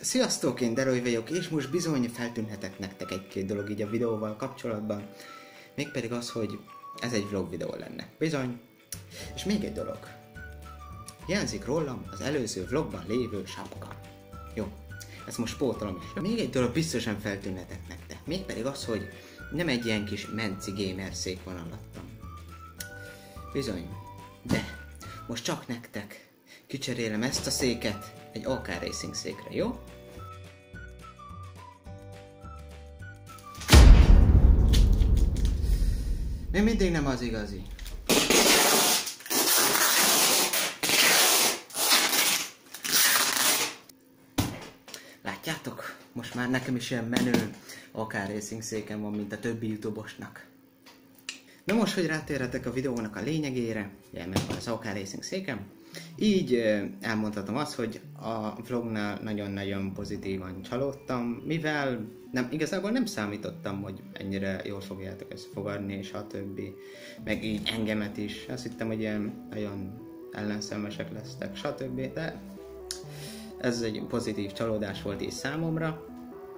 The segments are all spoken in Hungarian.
Sziasztok, én Deroy vagyok, és most bizony feltűnhetek nektek egy-két dolog így a videóval kapcsolatban. Mégpedig az, hogy ez egy vlog videó lenne. Bizony. És még egy dolog. Hiányzik rólam az előző vlogban lévő sapka. Jó, ezt most pótolom is. Még egy dolog biztosan feltűnhetek nektek. Mégpedig az, hogy nem egy ilyen kis menci gamer szék van alattam. Bizony. De most csak nektek kicserélem ezt a széket egy AK Racing székre, jó? Még mindig nem az igazi. Látjátok? Most már nekem is ilyen menő AK Racing széken van, mint a többi YouTube-osnak. Na most, hogy rátérhetek a videónak a lényegére, ugye megvan az AK Racing székem, így elmondhatom azt, hogy a vlognál nagyon-nagyon pozitívan csalódtam, mivel igazából nem számítottam, hogy ennyire jól fogjátok ezt fogadni, és a többi, meg így engemet is. Azt hittem, hogy ilyen nagyon ellenszenvesek lesztek, stb. De ez egy pozitív csalódás volt így számomra,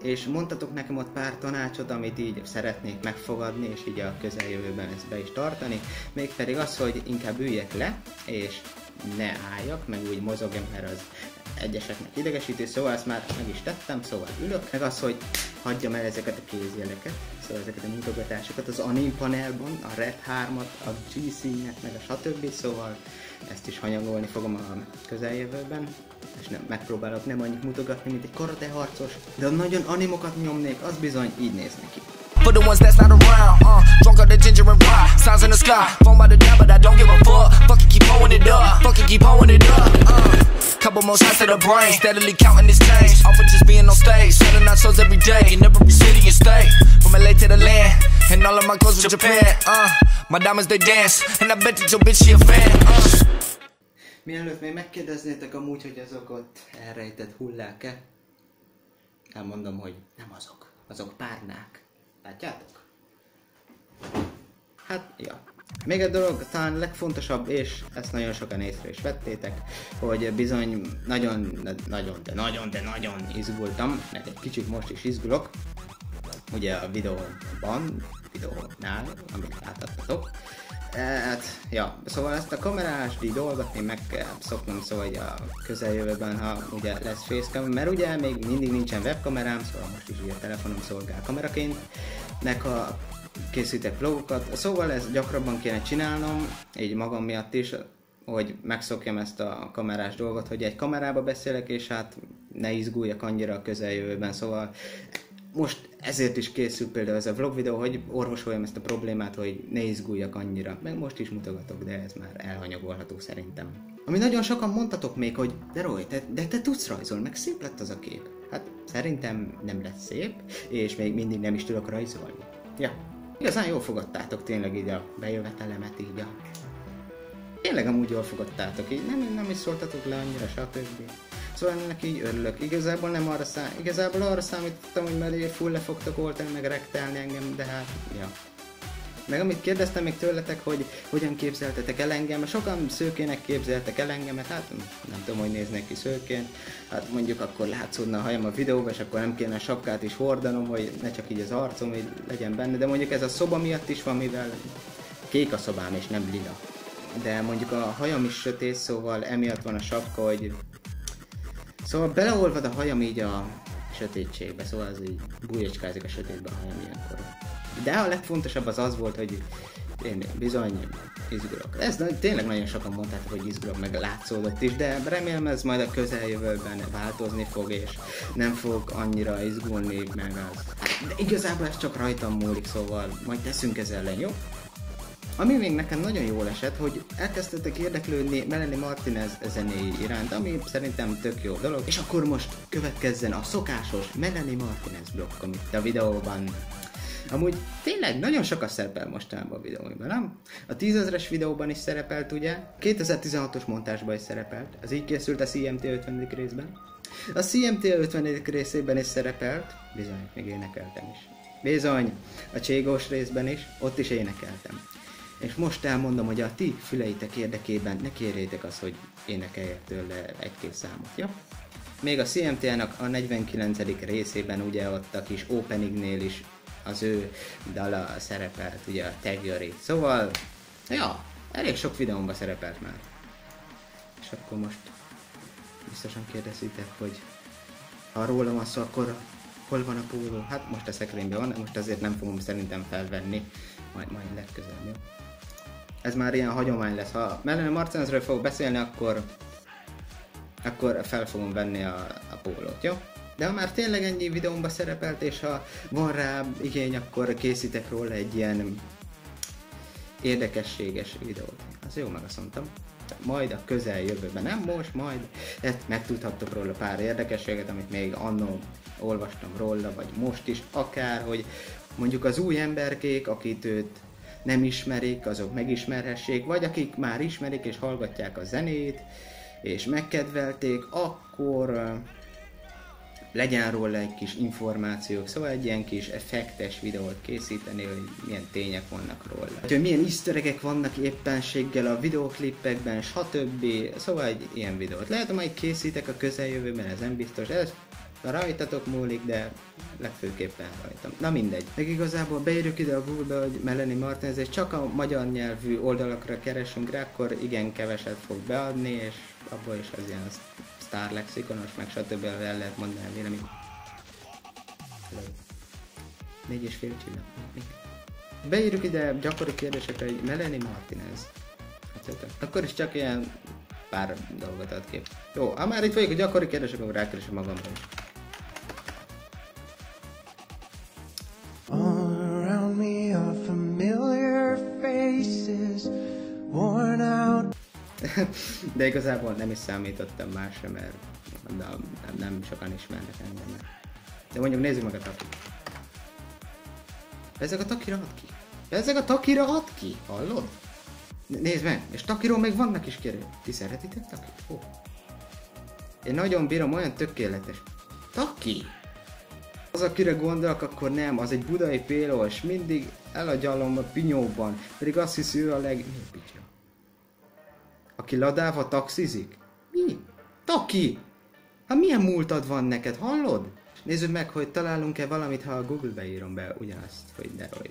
és mondtatok nekem ott pár tanácsot, amit így szeretnék megfogadni, és így a közeljövőben ezt be is tartani, mégpedig az, hogy inkább üljek le, és ne álljak, meg úgy mozogjam, mert az egyeseknek idegesítő, szóval ezt már meg is tettem, szóval ülök, meg az, hogy hagyjam el ezeket a kézjeleket, szóval ezeket a mutogatásokat az anim panelban, a Red 3-at, a G-színet, meg a stb. Szóval ezt is hanyagolni fogom a közeljövőben, és megpróbálok nem annyit mutogatni, mint egy karate harcos, de nagyon animokat nyomnék, az bizony így néz neki. For the ones that's not around, drunk on the ginger and rye, signs in the sky, phone by the down, but I don't give a fuck. Fucking keep holding it up, fucking keep holding it up. Couple more shots to the brain, steadily counting this change. Off of just being on stage, selling out shows every day in every city and state. From LA to the land, and all of my clothes from Japan. My diamonds they dance, and I bet that your bitch she a fan. Mielőtt még megkérdeznétek amúgy, hogy azok ott elrejtett hullák-e, elmondom, hogy nem azok, azok párnák. Látjátok? Hát, ja. Még egy dolog, talán legfontosabb, és ezt nagyon sokan észre is vettétek, hogy bizony nagyon izgultam, meg egy kicsit most is izgulok, ugye a videónál, amit láthattatok. Hát, ja, szóval ezt a kamerás dolgot én meg kell szoknom, szóval a közeljövőben, ha ugye lesz facecam, mert ugye még mindig nincsen webkamerám, szóval most is így a telefonom szolgál kameraként, meg ha készítek vlogokat, szóval ezt gyakrabban kéne csinálnom, így magam miatt is, hogy megszokjam ezt a kamerás dolgot, hogy egy kamerába beszélek, és hát ne izguljak annyira a közeljövőben, szóval most ezért is készül például ez a vlog videó, hogy orvosoljam ezt a problémát, hogy ne izguljak annyira. Meg most is mutogatok, de ez már elhanyagolható szerintem. Ami nagyon sokan mondtatok még, hogy Deroy, te tudsz rajzolni, meg szép lett az a kép. Hát szerintem nem lett szép, és még mindig nem is tudok rajzolni. Ja, igazán jól fogadtátok tényleg így a bejövetelemet, így a... Tényleg amúgy jól fogadtátok, így nem is szóltatok le annyira, stb. Szóval ennek így örülök. Igazából arra számítottam, hogy mellé full le fogtok oltani, meg rektelni engem, de hát, ja. Meg amit kérdeztem még tőletek, hogy hogyan képzeltetek el engem, sokan szőkének képzeltek el engemet, hát nem tudom, hogy néznek ki szőkén, hát mondjuk akkor látszódna a hajam a videóban, és akkor nem kéne a sapkát is hordanom, hogy ne csak így az arcom így legyen benne, de mondjuk ez a szoba miatt is van, mivel kék a szobám és nem lila. De mondjuk a hajam is sötét, szóval emiatt van a sapka, hogy... Szóval beleolvad a hajam így a sötétségbe, szóval az így bújjacskázik a sötétbe a hajam ilyenkor. De a legfontosabb az volt, hogy én bizony izgulok. Ez tényleg nagyon sokan mondtátok, hogy izgulok, meg látszódott is, de remélem ez majd a közeljövőben változni fog, és nem fog annyira izgulni, meg az. De igazából ez csak rajtam múlik, szóval majd teszünk ezzel ellen, jó? Ami még nekem nagyon jól esett, hogy elkezdtetek érdeklődni Melanie Martinez zenéi iránt, ami szerintem tök jó dolog, és akkor most következzen a szokásos Melanie Martinez blokk, amit a videóban amúgy tényleg nagyon sokat szerepel mostanában a videóiban, nem? A 10 000-es videóban is szerepelt, ugye? 2016-os montásban is szerepelt, az így készült a CMT 50. részben. A CMT 50. részében is szerepelt, bizony, még énekeltem is. Bizony, a Cségós részben is, ott is énekeltem. És most elmondom, hogy a ti füleitek érdekében ne kérjétek azt, hogy énekeljek tőle egy-két számot, jó? még a CMTA-nak a 49. részében ugye ott a kis openingnél is az ő dala szerepelt, ugye a Tagyori. Szóval, ja, elég sok videómban szerepelt már. És akkor most biztosan kérdezitek, hogy ha rólam van szó, akkor hol van a póló? Hát most a szekrényben van, most azért nem fogom szerintem felvenni, majd legközelebb, jó? Ez már ilyen hagyomány lesz. Ha Melanie Martinezről fogok beszélni, akkor fel fogom venni a pólót, jó? De ha már tényleg ennyi videómban szerepelt, és ha van rá igény, akkor készítek róla egy ilyen érdekességes videót. Az jó, meg azt mondtam. Majd a közeljövőben, nem most, majd megtudhattok róla pár érdekességet, amit még annó olvastam róla, vagy most is, akár, hogy mondjuk az új emberkék, akit őt nem ismerik, azok megismerhessék, vagy akik már ismerik és hallgatják a zenét, és megkedvelték, akkor legyen róla egy kis információk, szóval egy ilyen kis effektes videót készíteni, hogy milyen tények vannak róla. Hogy milyen easter egg-ek vannak éppenséggel a videóklipekben, stb. Szóval egy ilyen videót. Lehet, hogy majd készítek a közeljövőben, ez nem biztos, ez rajtatok múlik, de legfőképpen rajtam. Na mindegy. Meg igazából beírjuk ide a Google-be, hogy Melanie Martinez, és csak a magyar nyelvű oldalakra keresünk rá, akkor igen keveset fog beadni, és abból is az ilyen Star lexikonos, meg stb. El lehet mondani véleményt. 4,5 csillag. Beírjuk ide gyakori kérdésekre, hogy Melanie Martinez. Akkor is csak ilyen pár dolgot ad ki. Jó, ha már itt vagyok a gyakori kérdések, akkor rákeresem magamra is. All around me are familiar faces, worn out. De igazából nem is számítottam másra, mert nem sokan ismernek engem. De mondjuk nézzük meg a Takit. Ezek a Takira ad ki. Ezek a Takira ad ki, hallod? Nézd meg, és Takiról még vannak is kérő. Ti szeretitek Takit? Ó. Én nagyon bírom, olyan tökéletes. Taki! Az, akire gondolok, akkor nem, az egy budai pélos, mindig elagyalom a pinyóban, pedig azt hiszi ő a Mi a picsa? Aki ladával taxizik? Mi? Taki! Hát milyen múltad van neked, hallod? Nézzük meg, hogy találunk-e valamit, ha a Google-be írom be ugyanazt, hogy Deroy.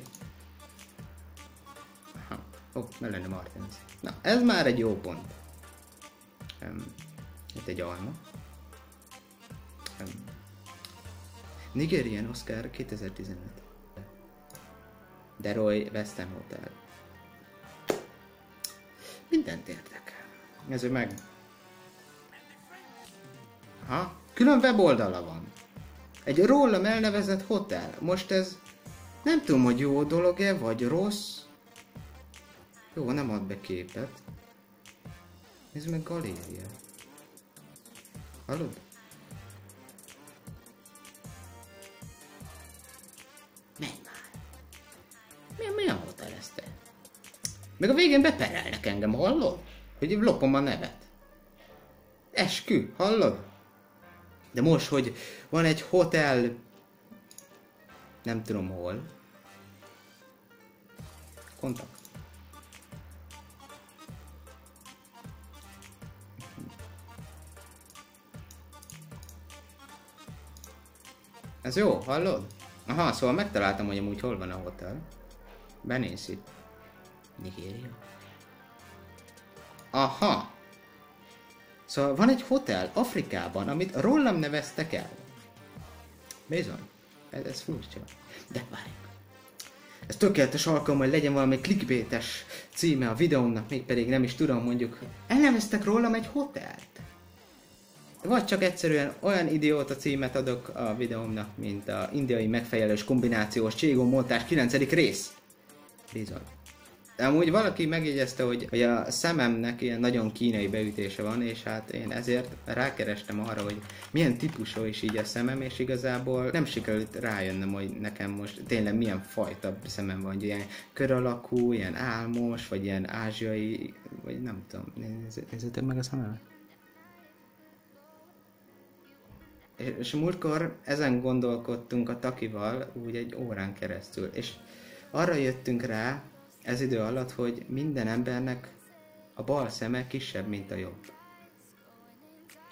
Melanie Martinez. Na, ez már egy jó pont. Itt egy alma. Nigerian Oscar 2015. Deroy West Ham Hotel. Mindent érdekel. Nézzük meg. Aha, külön weboldala van. Egy rólam elnevezett hotel. Most ez nem tudom, hogy jó dolog-e, vagy rossz. Jó, nem ad be képet. Nézd meg, galéria. Hallod? Menj már. Milyen hotel ez te? Meg a végén beperelnek engem, hallod? Hogy lopom a nevet. Eskü, hallod? De most, hogy van egy hotel, nem tudom hol. Kontakt. Ez jó, hallod? Aha, szóval megtaláltam, hogy amúgy hol van a hotel. Benéz itt. Nigéria. Aha. Szóval van egy hotel Afrikában, amit rólam neveztek el. Bizony. Ez furcsa. De várjunk. Ez tökéletes alkalom, hogy legyen valami clickbaites címe a videómnak, mégpedig nem is tudom, mondjuk elneveztek rólam egy hotelt. Vagy csak egyszerűen olyan idióta címet adok a videómnak, mint a indiai megfejelős kombinációs Cségó montás 9. rész. Bizony. Amúgy valaki megjegyezte, hogy a szememnek ilyen nagyon kínai beütése van, és hát én ezért rákerestem arra, hogy milyen típusú is így a szemem, és igazából nem sikerült rájönnöm, hogy nekem most tényleg milyen fajta szemem van, hogy ilyen kör alakú, ilyen álmos, vagy ilyen ázsiai, vagy nem tudom, nézzétek meg a szememet. És múltkor ezen gondolkodtunk a Takival úgy egy órán keresztül, és arra jöttünk rá ez idő alatt, hogy minden embernek a bal szeme kisebb, mint a jobb.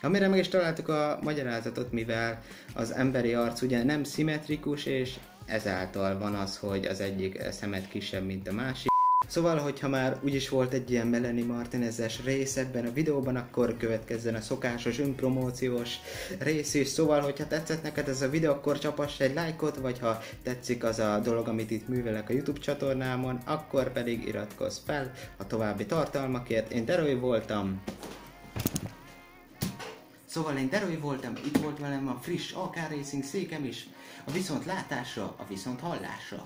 Amire meg is találtuk a magyarázatot, mivel az emberi arc ugye nem szimmetrikus, és ezáltal van az, hogy az egyik szemet kisebb, mint a másik. Szóval, hogyha már úgyis volt egy ilyen Melanie Martinez-es rész ebben a videóban, akkor következzen a szokásos önpromóciós rész is. Szóval, hogyha tetszett neked ez a videó, akkor csapass egy lájkot, vagy ha tetszik az a dolog, amit itt művelek a YouTube csatornámon, akkor pedig iratkozz fel a további tartalmakért. Én Deroy voltam. Szóval én Deroy voltam, itt volt velem a friss AK Racing székem is. A viszontlátásra, a viszonthallásra.